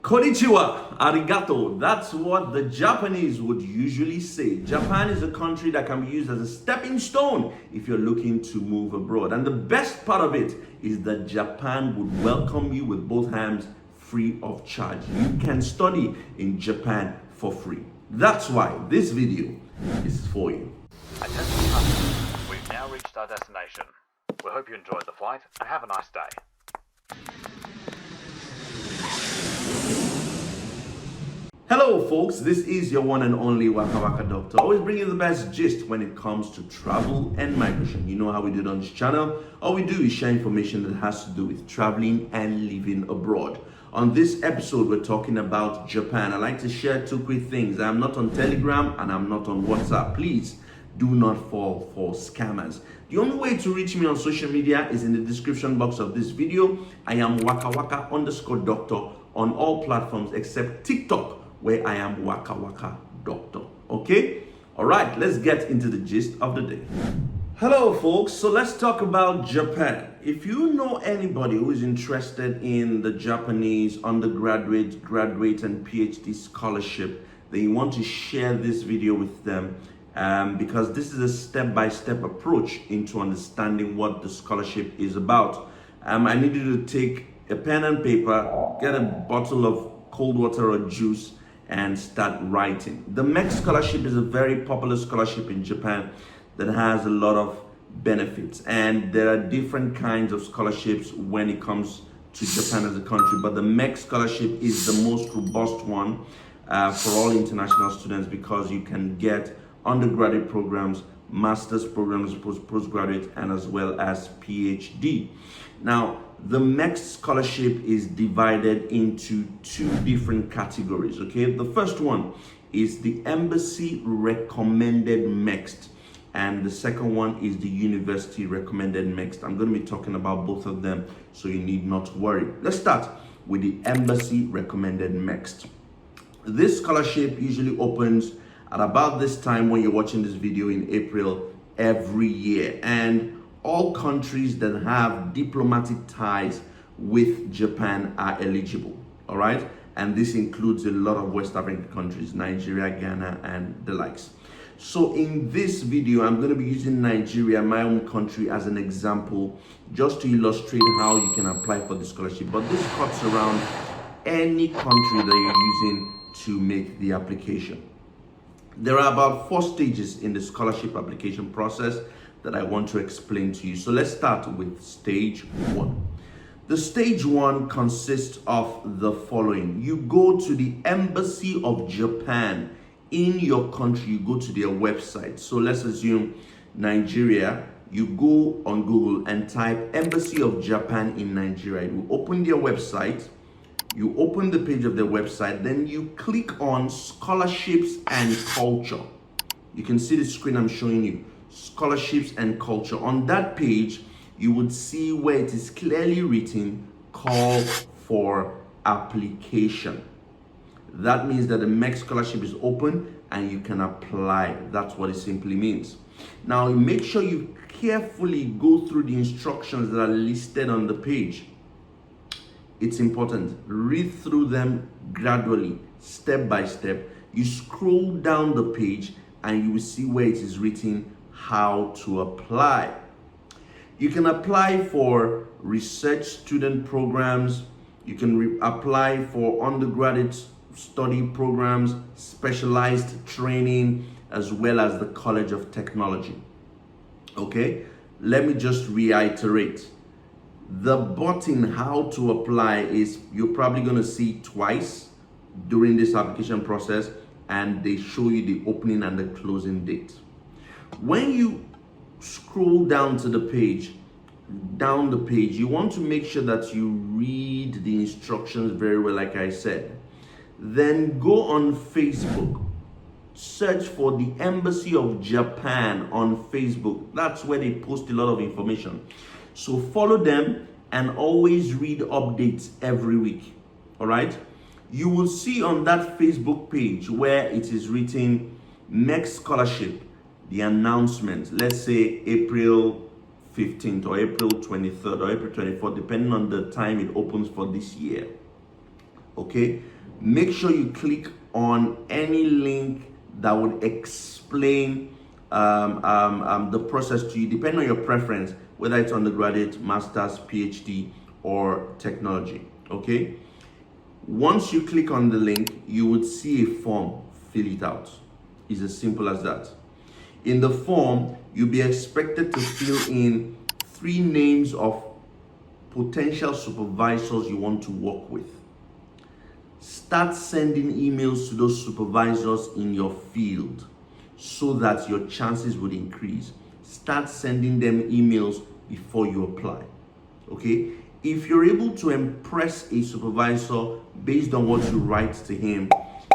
Konnichiwa, arigato. That's what the Japanese would usually say. Japan is a country that can be used as a stepping stone if you're looking to move abroad. And the best part of it is that Japan would welcome you with both hands free of charge. You can study in Japan for free. That's why this video is for you. Attention passengers, we've now reached our destination. We hope you enjoyed the flight and have a nice day. Hello folks, this is your one and only Wakawaka Doctor, always bringing the best gist when it comes to travel and migration. You know how we do it on this channel. All we do is share information that has to do with traveling and living abroad. On this episode, we're talking about Japan. I like to share two quick things. I'm not on Telegram and I'm not on WhatsApp. Please do not fall for scammers. The only way to reach me on social media is in the description box of this video. I am Wakawaka_Doctor on all platforms except TikTok, where I am Wakawaka Doctor. Okay? All right, let's get into the gist of the day. Hello folks, so let's talk about Japan. If you know anybody who is interested in the Japanese undergraduate, graduate and PhD scholarship, then you want to share this video with them because this is a step-by-step approach into understanding what the scholarship is about. I need you to take a pen and paper, get a bottle of cold water or juice, and start writing. The MEXT Scholarship is a very popular scholarship in Japan that has a lot of benefits, and there are different kinds of scholarships when it comes to Japan as a country, but the MEXT Scholarship is the most robust one for all international students because you can get undergraduate programs, master's programs, postgraduate, and as well as PhD. Now, the MEXT Scholarship is divided into two different categories, okay? The first one is the Embassy Recommended MEXT, and the second one is the University Recommended MEXT. I'm going to be talking about both of them, so you need not to worry. Let's start with the Embassy Recommended MEXT. This scholarship usually opens at about this time when you're watching this video in April every year, and all countries that have diplomatic ties with Japan are eligible, all right? And this includes a lot of West African countries, Nigeria, Ghana, and the likes. So in this video, I'm going to be using Nigeria, my own country, as an example, just to illustrate how you can apply for the scholarship. But this cuts around any country that you're using to make the application. There are about 4 stages in the scholarship application process that I want to explain to you. So let's start with stage 1. The stage 1 consists of the following. You go to the Embassy of Japan in your country. You go to their website. So let's assume Nigeria. You go on Google and type Embassy of Japan in Nigeria. You open their website. You open the page of their website. Then you click on scholarships and culture. You can see the screen I'm showing you. Scholarships and culture. On that page, you would see where it is clearly written, call for application. That means that the MEXT Scholarship is open and you can apply. That's what it simply means. Now, make sure you carefully go through the instructions that are listed on the page. It's important. Read through them gradually, step by step. You scroll down the page and you will see where it is written how to apply. You can apply for research student programs. You can apply for undergraduate study programs, specialized training, as well as the College of Technology. Okay, let me just reiterate. The button how to apply is you're probably going to see twice during this application process, and they show you the opening and the closing date. When you scroll down the page, you want to make sure that you read the instructions very well, like I said. Then go on Facebook, search for the Embassy of Japan on Facebook. That's where they post a lot of information. So follow them and always read updates every week, all right? You will see on that Facebook page where it is written MEXT Scholarship, the announcement, let's say April 15th or April 23rd or April 24th, depending on the time it opens for this year. okay? Make sure you click on any link that would explain the process to you, depending on your preference, whether it's undergraduate, master's, PhD, or technology, okay? Once you click on the link, you would see a form. Fill it out. It's as simple as that. In the form, you'll be expected to fill in 3 names of potential supervisors you want to work with. Start sending emails to those supervisors in your field so that your chances would increase. Start sending them emails before you apply, okay? If you're able to impress a supervisor based on what you write to him,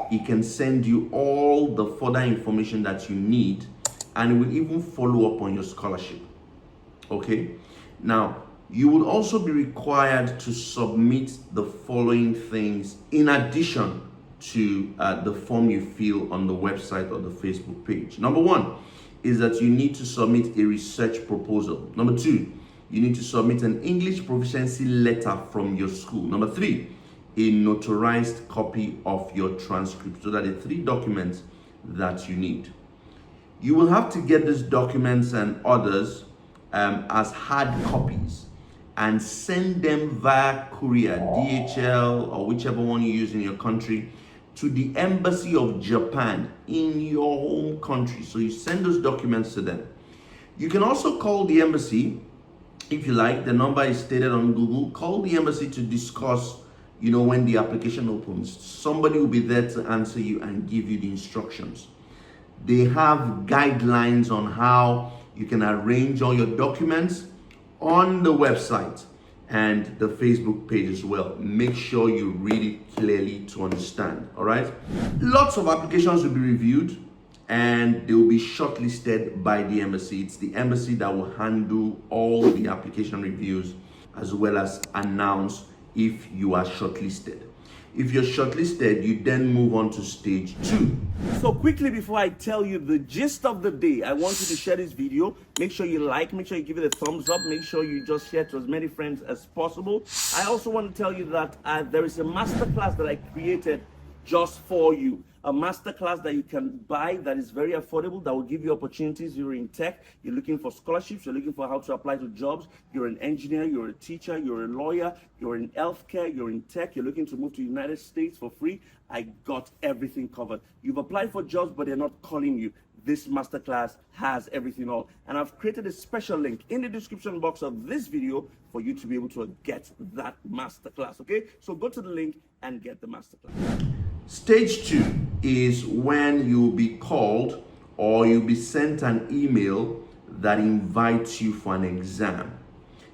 he can send you all the further information that you need, and it will even follow up on your scholarship, okay? Now, you will also be required to submit the following things in addition to the form you fill on the website or the Facebook page. Number 1 is that you need to submit a research proposal. Number 2, you need to submit an English proficiency letter from your school. Number 3, a notarized copy of your transcript. So that are the 3 documents that you need. You will have to get these documents and others as hard copies and send them via courier, DHL, or whichever one you use in your country, to the Embassy of Japan in your home country. So you send those documents to them. You can also call the embassy if you like. The number is stated on Google. Call the embassy to discuss, when the application opens. Somebody will be there to answer you and give you the instructions. They have guidelines on how you can arrange all your documents on the website and the Facebook page as well. Make sure you read it clearly to understand, all right? Lots of applications will be reviewed and they will be shortlisted by the embassy. It's the embassy that will handle all the application reviews as well as announce if you are shortlisted. If you're shortlisted, you then move on to stage 2. So quickly, before I tell you the gist of the day, I want you to share this video. Make sure you like, make sure you give it a thumbs up, make sure you just share to as many friends as possible. I also want to tell you that there is a masterclass that I created just for you. A masterclass that you can buy that is very affordable, that will give you opportunities. You're in tech, you're looking for scholarships, you're looking for how to apply to jobs, you're an engineer, you're a teacher, you're a lawyer, you're in healthcare, you're in tech, you're looking to move to the United States for free. I got everything covered. You've applied for jobs, but they're not calling you. This masterclass has everything all. And I've created a special link in the description box of this video for you to be able to get that masterclass, okay? So go to the link and get the masterclass. Stage 2 is when you'll be called or you'll be sent an email that invites you for an exam.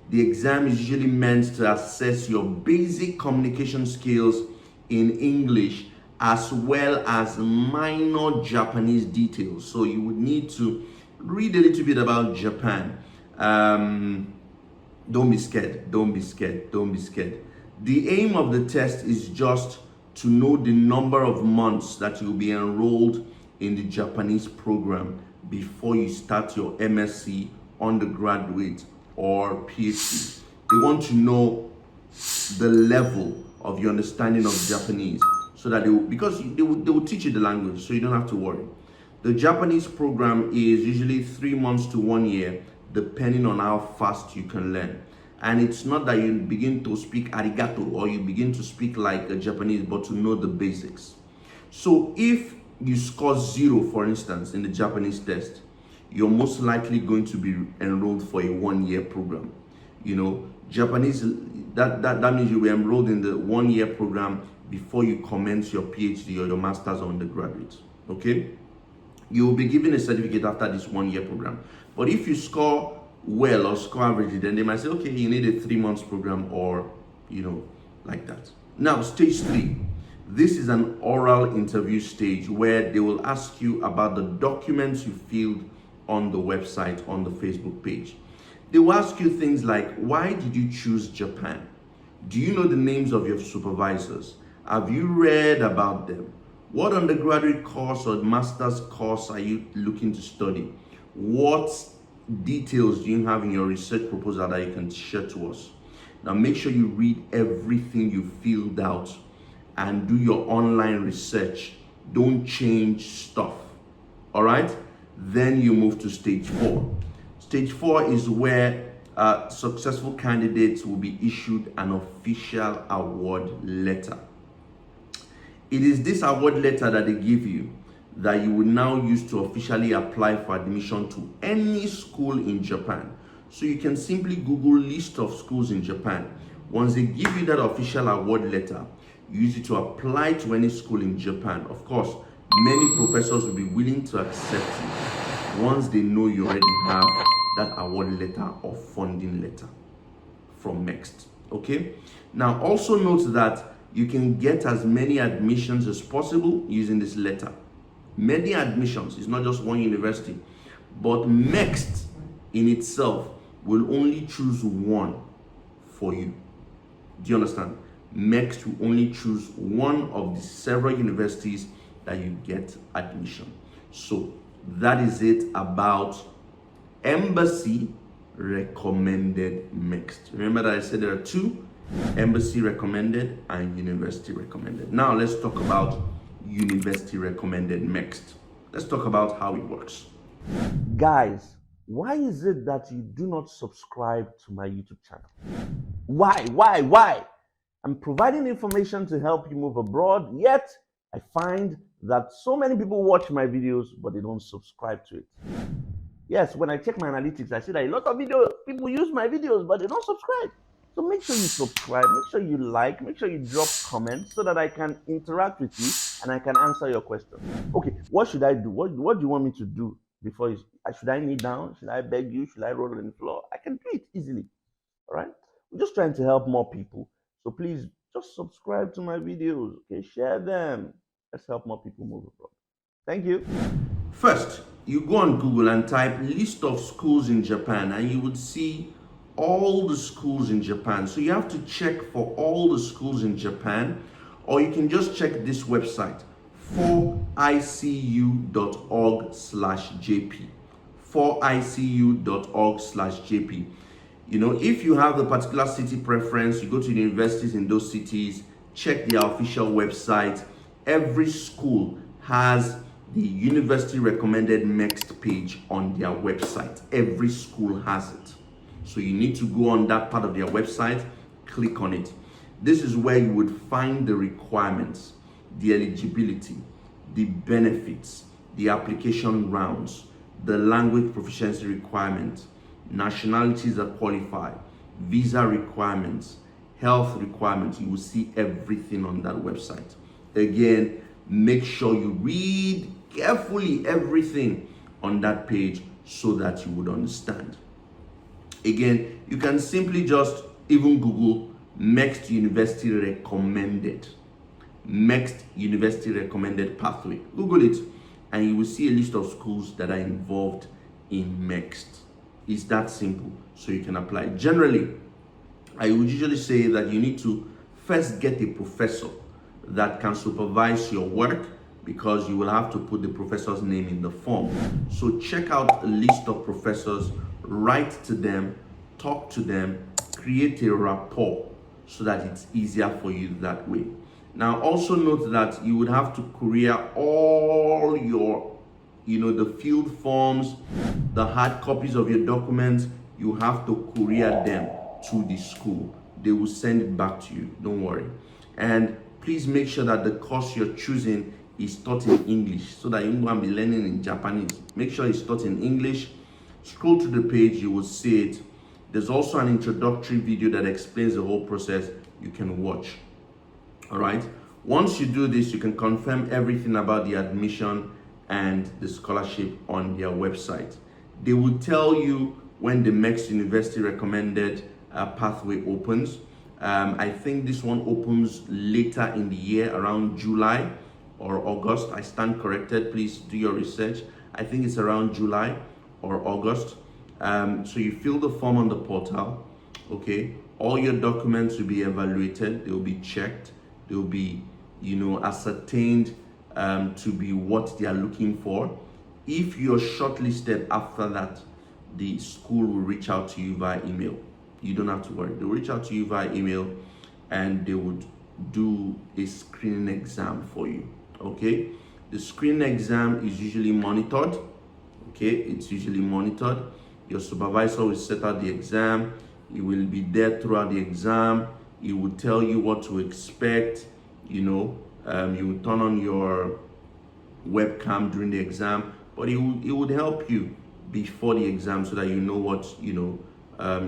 The exam is usually meant to assess your basic communication skills in English as well as minor Japanese details. So you would need to read a little bit about Japan. Don't be scared, don't be scared, don't be scared. The aim of the test is just to know the number of months that you'll be enrolled in the Japanese program before you start your MSc, undergraduate, or PhD. They want to know the level of your understanding of Japanese so that they will teach you the language, so you don't have to worry. The Japanese program is usually 3 months to 1 year, depending on how fast you can learn. And it's not that you begin to speak arigato or you begin to speak like a Japanese, but to know the basics. So if you score 0, for instance, in the Japanese test, you're most likely going to be enrolled for a 1-year program. Japanese, that means you'll be enrolled in the 1-year program before you commence your PhD or your master's or undergraduate, okay? You will be given a certificate after this 1-year program. But if you score well or score average, then they might say, okay, you need a 3 months program or, like that. Now, stage 3. This is an oral interview stage where they will ask you about the documents you filled on the website, on the Facebook page. They will ask you things like, why did you choose Japan? Do you know the names of your supervisors? Have you read about them? What undergraduate course or master's course are you looking to study? What details do you have in your research proposal that you can share to us? Now make sure you read everything you filled out and do your online research. Don't change stuff. All right? Then you move to stage 4. Stage 4 is where successful candidates will be issued an official award letter. It is this award letter that they give you that you will now use to officially apply for admission to any school in Japan. So you can simply Google list of schools in Japan. Once they give you that official award letter, you use it to apply to any school in Japan. Of course, many professors will be willing to accept you once they know you already have that award letter or funding letter from MEXT. Okay? Now also note that you can get as many admissions as possible using this letter. Many admissions, it's not just one university, but MEXT in itself will only choose one for you. Do you understand? MEXT will only choose one of the several universities that you get admission. So that is it about embassy recommended MEXT. Remember that I said there are two: embassy recommended and university recommended. Now let's talk about university recommended MEXT. Let's talk about how it works. Guys, why is it that you do not subscribe to my YouTube channel? Why? I'm providing information to help you move abroad, yet I find that so many people watch my videos, but they don't subscribe to it. Yes, when I check my analytics, I see that a lot of people use my videos, but they don't subscribe. So make sure you subscribe, make sure you like, make sure you drop comments so that I can interact with you and I can answer your questions. Okay, what should I do? What do you want me to do before you? Should I kneel down? Should I beg you? Should I roll on the floor? I can do it easily. All right? We're just trying to help more people. So please just subscribe to my videos. Okay, share them. Let's help more people move abroad. Thank you. First, you go on Google and type list of schools in Japan, and you would see all the schools in Japan. So you have to check for all the schools in Japan, or you can just check this website, 4icu.org/jp. 4icu.org/jp. You know, if you have the particular city preference, you go to the universities in those cities, check their official website. Every school has the university recommended MEXT page on their website. Every school has it. So you need to go on that part of their website, click on it. This is where you would find the requirements, the eligibility, the benefits, the application rounds, the language proficiency requirements, nationalities that qualify, visa requirements, health requirements. You will see everything on that website. Again, make sure you read carefully everything on that page so that you would understand. Again, you can simply just even Google MEXT University Recommended. MEXT University Recommended Pathway. Google it and you will see a list of schools that are involved in MEXT. It's that simple, so you can apply. Generally, I would usually say that you need to first get a professor that can supervise your work, because you will have to put the professor's name in the form. So check out a list of professors, write to them, talk to them, create a rapport so that it's easier for you that way. Now also note that you would have to courier all your, the field forms, the hard copies of your documents. You have to courier them to the school. They will send it back to you, don't worry. And please make sure that the course you're choosing is taught in English, so that you won't be learning in Japanese. Make sure it's taught in English. Scroll to the page, you will see it. There's also an introductory video that explains the whole process you can watch. All right. Once you do this, you can confirm everything about the admission and the scholarship on their website. They will tell you when the MEXT University recommended pathway opens. I think this one opens later in the year, around July or August. I stand corrected, please do your research. I think it's around July or August. So you fill the form on the portal, okay? All your documents will be evaluated, they will be checked, they will be, ascertained to be what they are looking for. If you're shortlisted after that, the school will reach out to you via email. You don't have to worry. They'll reach out to you via email and they would do a screening exam for you. Okay, the screening exam is usually monitored. Okay, it's usually monitored. Your supervisor will set out the exam. He will be there throughout the exam. He will tell you what to expect. You know, you will turn on your webcam during the exam, but it would help you before the exam so that you know what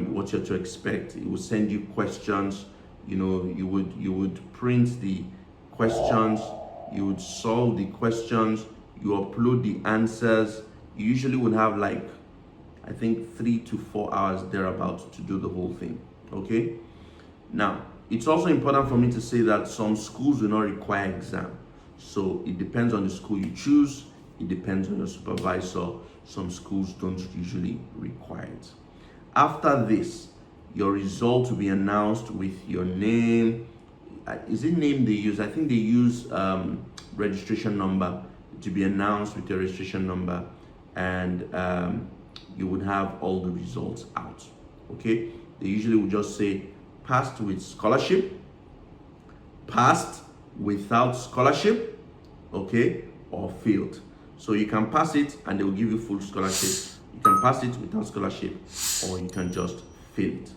what you're to expect. It will send you questions. You know, you would print the questions. You would solve the questions. You upload the answers. You usually would have like, I think 3 to 4 hours thereabouts to do the whole thing. Okay. Now, it's also important for me to say that some schools do not require exam. So it depends on the school you choose. It depends on your supervisor. Some schools don't usually require it. After this, your result will be announced with your name. Is it name they use? I think they use registration number to be announced with your registration number, and you would have all the results out. Okay, they usually would just say passed with scholarship, passed without scholarship, okay, or failed. So you can pass it and they will give you full scholarship. You can pass it without scholarship, or you can just fail it.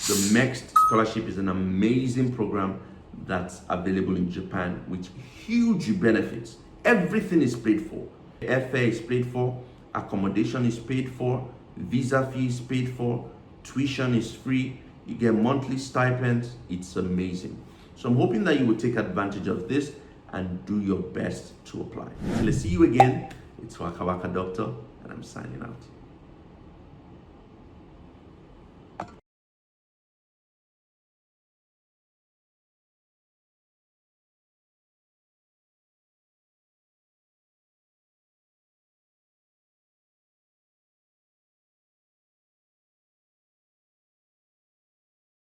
The MEXT Scholarship is an amazing program that's available in Japan with huge benefits. Everything is paid for. Airfare is paid for, accommodation is paid for, visa fee is paid for, tuition is free, you get monthly stipends. It's amazing. So I'm hoping that you will take advantage of this and do your best to apply. Till I see you again, it's Wakawaka Doctor, and I'm signing out.